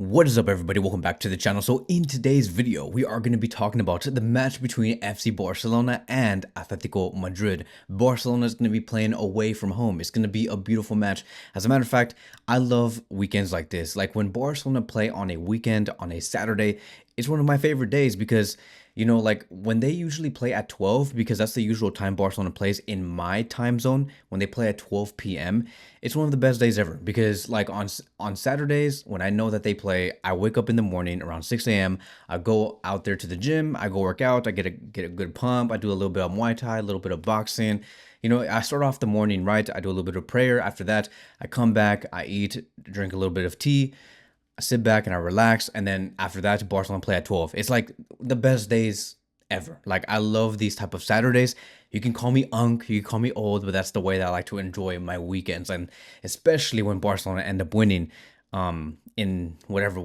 What is up, everybody? Welcome back to the channel. So in today's video, we are going to be talking about the match between FC Barcelona and Atletico Madrid. Barcelona is going to be playing away from home. It's going to be a beautiful match. As a matter of fact, I love weekends like this. Like when Barcelona play on a weekend, on a Saturday, it's one of my favorite days because, you know, like when they usually play at 12, because that's the usual time Barcelona plays in my time zone, when they play at 12 p.m., it's one of the best days ever because like on Saturdays, when I know that they play, I wake up in the morning around 6 a.m. I go out there to the gym, I go work out, I get a good pump, I do a little bit of Muay Thai, a little bit of boxing. You know, I start off the morning right, I do a little bit of prayer. After that, I come back, I eat, drink a little bit of tea, I sit back and I relax, and then after that, Barcelona play at 12. It's like the best days ever. Like I love these type of Saturdays. You can call me Unk, you can call me old, but that's the way that I like to enjoy my weekends, and especially when Barcelona end up winning in whatever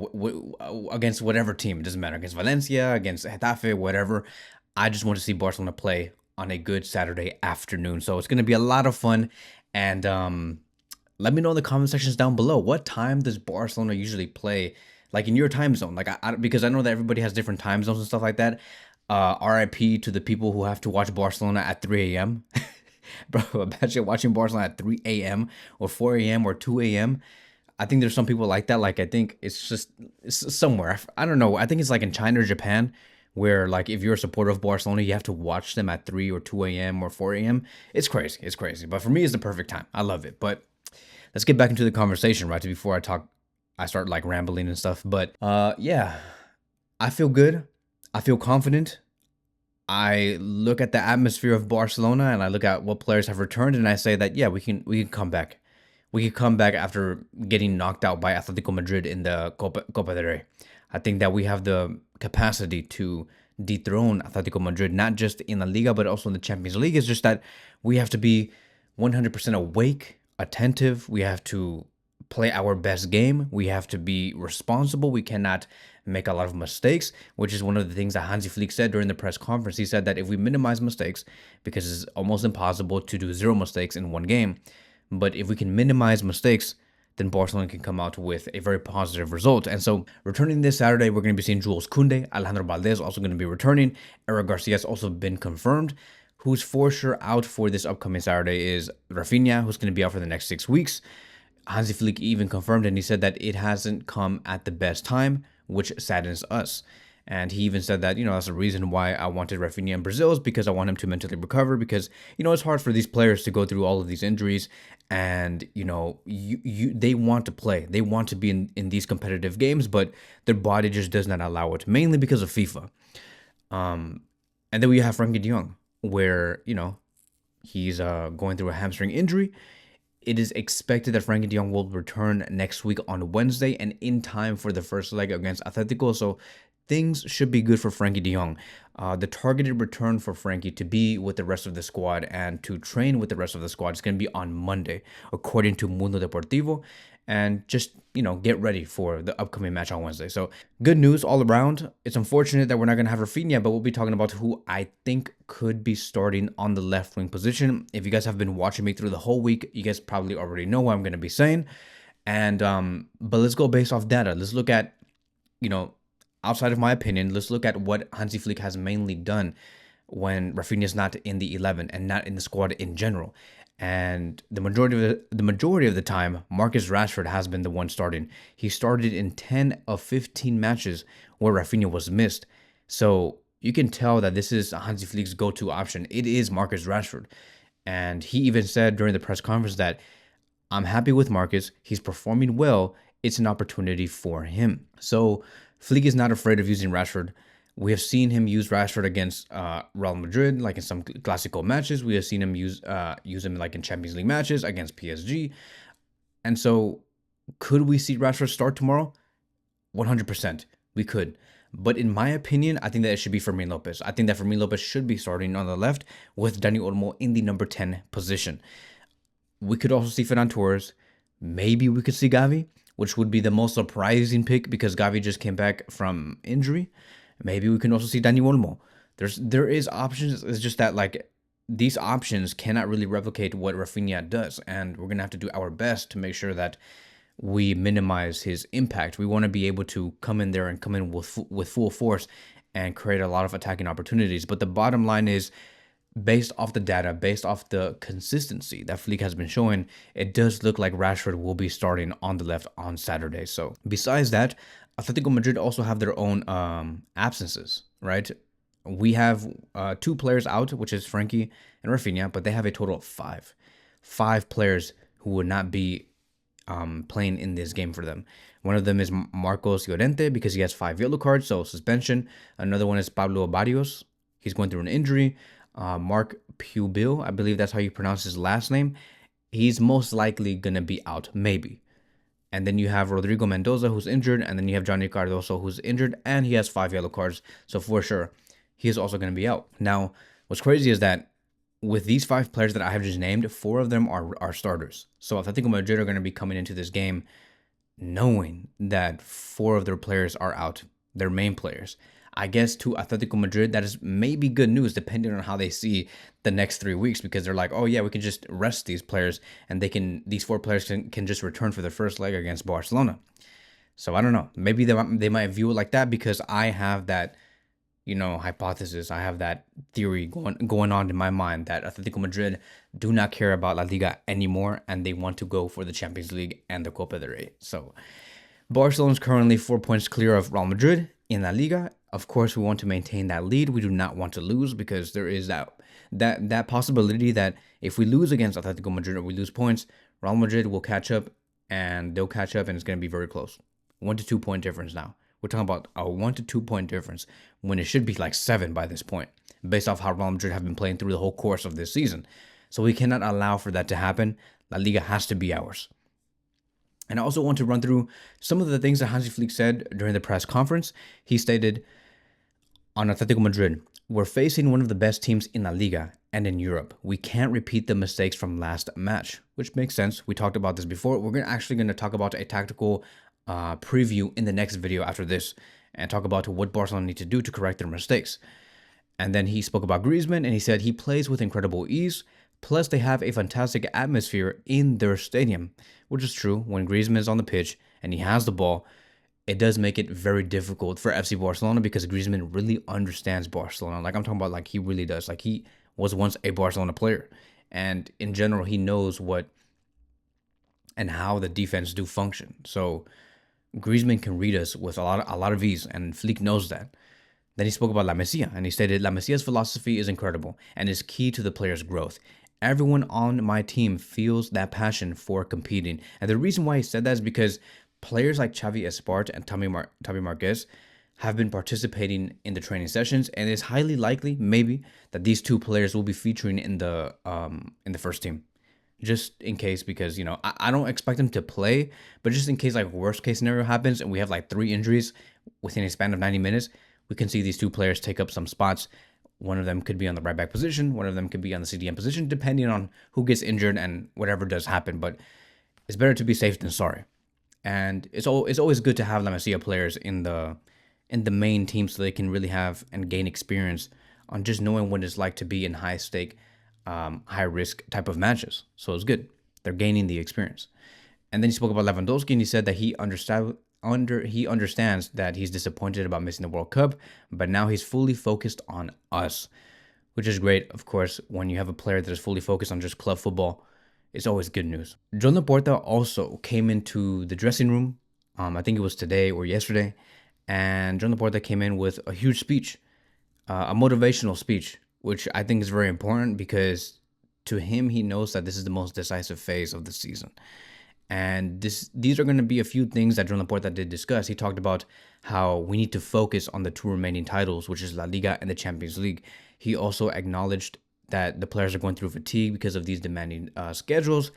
against whatever team. It doesn't matter, against Valencia, against Getafe, whatever. I just want to see Barcelona play on a good Saturday afternoon. So it's going to be a lot of fun, and let me know in the comment sections down below, what time does Barcelona usually play, like in your time zone? Like because I know that everybody has different time zones and stuff like that. RIP to the people who have to watch Barcelona at 3 a.m. Bro, imagine watching Barcelona at 3 a.m. or 4 a.m. or 2 a.m. I think there's some people like that. Like I think it's somewhere. I don't know. I think it's like in China or Japan, where like if you're a supporter of Barcelona, you have to watch them at 3 or 2 a.m. or 4 a.m. It's crazy. It's crazy. But for me, it's the perfect time. I love it. But let's get back into the conversation, right? Before I start like rambling and stuff. But yeah, I feel good. I feel confident. I look at the atmosphere of Barcelona and I look at what players have returned, and I say that yeah, we can come back. We can come back after getting knocked out by Atletico Madrid in the Copa del Rey. I think that we have the capacity to dethrone Atletico Madrid, not just in the Liga, but also in the Champions League. It's just that we have to be 100% awake, attentive. We have to play our best game. We have to be responsible. We cannot make a lot of mistakes, which is one of the things that Hansi Flick said during the press conference. He said that if we minimize mistakes, because it's almost impossible to do zero mistakes in one game, but if we can minimize mistakes, then Barcelona can come out with a very positive result. And so returning this Saturday, we're going to be seeing Jules Koundé. Alejandro Balde is also going to be returning. Eric Garcia has also been confirmed. Who's for sure out for this upcoming Saturday is Raphinha, who's going to be out for the next 6 weeks. Hansi Flick even confirmed, and he said that it hasn't come at the best time, which saddens us. And he even said that, you know, that's the reason why I wanted Raphinha in Brazil, is because I want him to mentally recover, because, you know, it's hard for these players to go through all of these injuries, and, you know, they want to play. They want to be in these competitive games, but their body just does not allow it, mainly because of FIFA. And then we have Frenkie de Jong, where, you know, he's going through a hamstring injury. It is expected that Frenkie de Jong will return next week on Wednesday and in time for the first leg against Atletico. So things should be good for Frenkie de Jong. The targeted return for Frenkie to be with the rest of the squad and to train with the rest of the squad is going to be on Monday, according to Mundo Deportivo. And just, you know, get ready for the upcoming match on Wednesday. So good news all around. It's unfortunate that we're not going to have Raphinha, but we'll be talking about who I think could be starting on the left wing position. If you guys have been watching me through the whole week, you guys probably already know what I'm going to be saying. And but let's go based off data. Let's look at, you know, outside of my opinion, let's look at what Hansi Flick has mainly done when Raphinha is not in the 11 and not in the squad in general. And the majority of the time, Marcus Rashford has been the one starting. He started in 10 of 15 matches where Raphinha was missed. So you can tell that this is Hansi Flick's go-to option. It is Marcus Rashford. And he even said during the press conference that I'm happy with Marcus. He's performing well. It's an opportunity for him. So Flick is not afraid of using Rashford. We have seen him use Rashford against Real Madrid, like in some Clásico matches. We have seen him use him like in Champions League matches against PSG. And so, could we see Rashford start tomorrow? 100%. We could. But in my opinion, I think that it should be Fermín Lopez. I think that Fermín Lopez should be starting on the left with Dani Olmo in the number 10 position. We could also see Ferran Torres. Maybe we could see Gavi, which would be the most surprising pick because Gavi just came back from injury. Maybe we can also see Dani Olmo. There is options. It's just that like these options cannot really replicate what Raphinha does, and we're gonna have to do our best to make sure that we minimize his impact. We want to be able to come in there and come in with full force and create a lot of attacking opportunities. But the bottom line is, based off the data, based off the consistency that Flick has been showing, it does look like Rashford will be starting on the left on Saturday. So besides that, Atletico Madrid also have their own absences, right? We have 2 players out, which is Frenkie and Raphinha, but they have a total of 5. 5 players who would not be playing in this game for them. One of them is Marcos Llorente because he has 5 yellow cards, so suspension. Another one is Pablo Barrios. He's going through an injury. Mark Pubil, I believe that's how you pronounce his last name. He's most likely going to be out, maybe. And then you have Rodrigo Mendoza, who's injured. And then you have Johnny Cardoso, who's injured. And he has 5 yellow cards. So for sure, he is also going to be out. Now, what's crazy is that with these 5 players that I have just named, 4 of them are starters. So Atletico Madrid are going to be coming into this game knowing that 4 of their players are out, their main players. I guess to Atletico Madrid, that is maybe good news depending on how they see the next 3 weeks, because they're like, oh yeah, we can just rest these players and these 4 players can just return for their first leg against Barcelona. So I don't know. Maybe they might view it like that because I have that, hypothesis. I have that theory going on in my mind that Atletico Madrid do not care about La Liga anymore and they want to go for the Champions League and the Copa del Rey. So Barcelona is currently 4 points clear of Real Madrid in La Liga. Of course, we want to maintain that lead. We do not want to lose because there is that possibility that if we lose against Atletico Madrid or we lose points, Real Madrid will catch up and they'll catch up and it's going to be very close. 1 to 2 point difference now. We're talking about a 1 to 2 point difference when it should be like 7 by this point, based off how Real Madrid have been playing through the whole course of this season. So we cannot allow for that to happen. La Liga has to be ours. And I also want to run through some of the things that Hansi Flick said during the press conference. He stated on Atletico Madrid, we're facing one of the best teams in La Liga and in Europe. We can't repeat the mistakes from last match, which makes sense. We talked about this before. We're actually going to talk about a tactical preview in the next video after this and talk about what Barcelona need to do to correct their mistakes. And then he spoke about Griezmann and he said he plays with incredible ease. Plus, they have a fantastic atmosphere in their stadium, which is true. When Griezmann is on the pitch and he has the ball, it does make it very difficult for FC Barcelona because Griezmann really understands Barcelona. Like I'm talking about, like he really does. Like he was once a Barcelona player. And in general, he knows what and how the defense do function. So Griezmann can read us with a lot of ease, and Flick knows that. Then he spoke about La Masia, and he stated, La Masia's philosophy is incredible and is key to the player's growth. Everyone on my team feels that passion for competing. And the reason why he said that is because players like Xavi Espart and Xavi Marquez have been participating in the training sessions, and it's highly likely, maybe, that these 2 players will be featuring in the first team. Just in case, because, I don't expect them to play, but just in case, like, worst case scenario happens and we have, like, 3 injuries within a span of 90 minutes, we can see these 2 players take up some spots. One of them could be on the right back position. One of them could be on the CDM position, depending on who gets injured and whatever does happen. But it's better to be safe than sorry. And it's always good to have La Masia players in the main team so they can really have and gain experience on just knowing what it's like to be in high stake, high risk type of matches. So it's good. They're gaining the experience. And then he spoke about Lewandowski and he said that he understands that he's disappointed about missing the World Cup, but now he's fully focused on us, which is great. Of course, when you have a player that is fully focused on just club football, it's always good news. Joan Laporta also came into the dressing room. I think it was today or yesterday. And Joan Laporta came in with a huge speech, a motivational speech, which I think is very important because to him, he knows that this is the most decisive phase of the season. And these are going to be a few things that Joan Laporta did discuss. He talked about how we need to focus on the 2 remaining titles, which is La Liga and the Champions League. He also acknowledged that the players are going through fatigue because of these demanding schedules.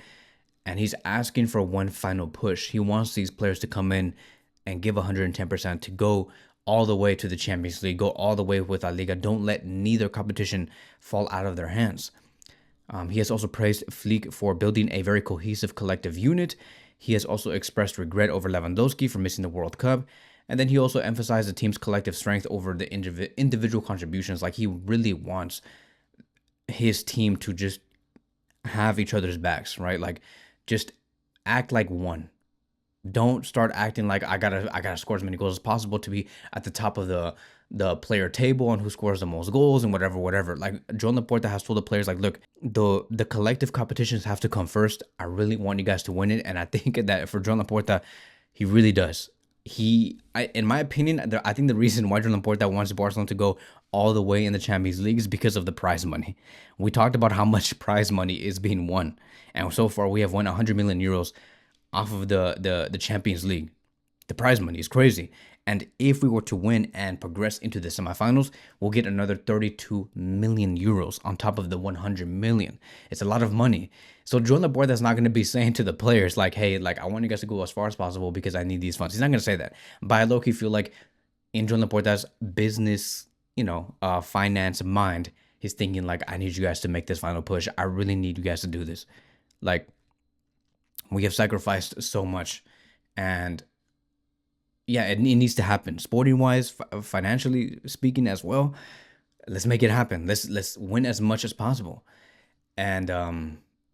And he's asking for one final push. He wants these players to come in and give 110% to go all the way to the Champions League, go all the way with La Liga. Don't let neither competition fall out of their hands. He has also praised Flick for building a very cohesive collective unit. He has also expressed regret over Lewandowski for missing the World Cup. And then he also emphasized the team's collective strength over the individual contributions. Like he really wants his team to just have each other's backs, right? Like just act like one. Don't start acting like I gotta score as many goals as possible to be at the top of the player table and who scores the most goals and whatever. Like Joan Laporta has told the players, like, look, the collective competitions have to come first. I really want you guys to win it, and I think that for Joan Laporta, he really does. In my opinion, I think the reason why Joan Laporta wants Barcelona to go all the way in the Champions League is because of the prize money. We talked about how much prize money is being won, and so far we have won 100 million euros off of the Champions League. The prize money is crazy. And if we were to win and progress into the semifinals, we'll get another 32 million euros on top of the 100 million. It's a lot of money. So Joan Laporta is not going to be saying to the players like, hey, like, I want you guys to go as far as possible because I need these funds. He's not going to say that. But I low-key feel like in Joan Laporta's business, finance mind, he's thinking like, I need you guys to make this final push. I really need you guys to do this. Like, we have sacrificed so much, and yeah, it needs to happen. Sporting wise, financially speaking as well. Let's make it happen. Let's win as much as possible, and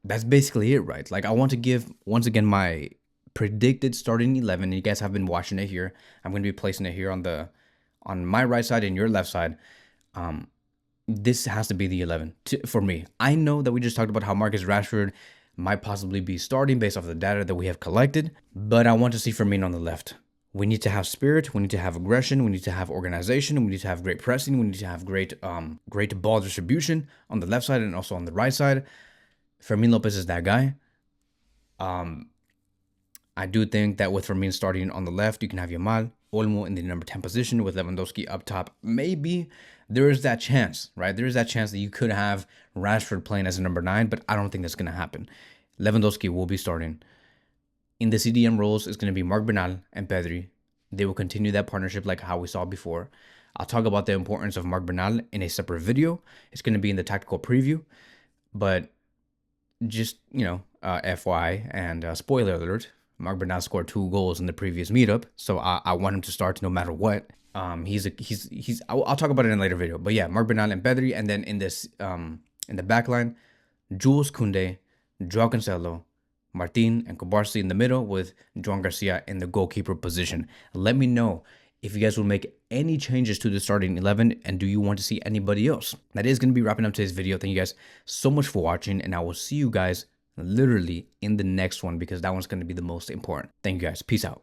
that's basically it, right? Like, I want to give once again my predicted starting 11. You guys have been watching it here. I'm going to be placing it here on my right side and your left side. This has to be the 11 for me. I know that we just talked about how Marcus Rashford might possibly be starting based off the data that we have collected, but I want to see Fermín on the left. We need to have spirit, we need to have aggression, we need to have organization, we need to have great pressing, we need to have great ball distribution on the left side and also on the right side. Fermín Lopez is that guy. I do think that with Fermín starting on the left, you can have Yamal, Olmo in the number 10 position with Lewandowski up top. Maybe there is that chance, right? There is that chance that you could have Rashford playing as a number 9, but I don't think that's going to happen. Lewandowski will be starting. In the CDM roles, it's going to be Marc Bernal and Pedri. They will continue that partnership like how we saw before. I'll talk about the importance of Marc Bernal in a separate video. It's going to be in the tactical preview, but just, FYI and spoiler alert, Marc Bernal scored 2 goals in the previous meetup, so I want him to start no matter what. I'll talk about it in a later video, but yeah, Marc Bernal and Pedri, and then in the back line, Jules Koundé, Joao Cancelo, Martin and Kobarsi in the middle with Joan Garcia in the goalkeeper position. Let me know if you guys will make any changes to the starting 11, and do you want to see anybody else? That is going to be wrapping up today's video. Thank you guys so much for watching, and I will see you guys literally in the next one because that one's going to be the most important. Thank you guys. Peace out.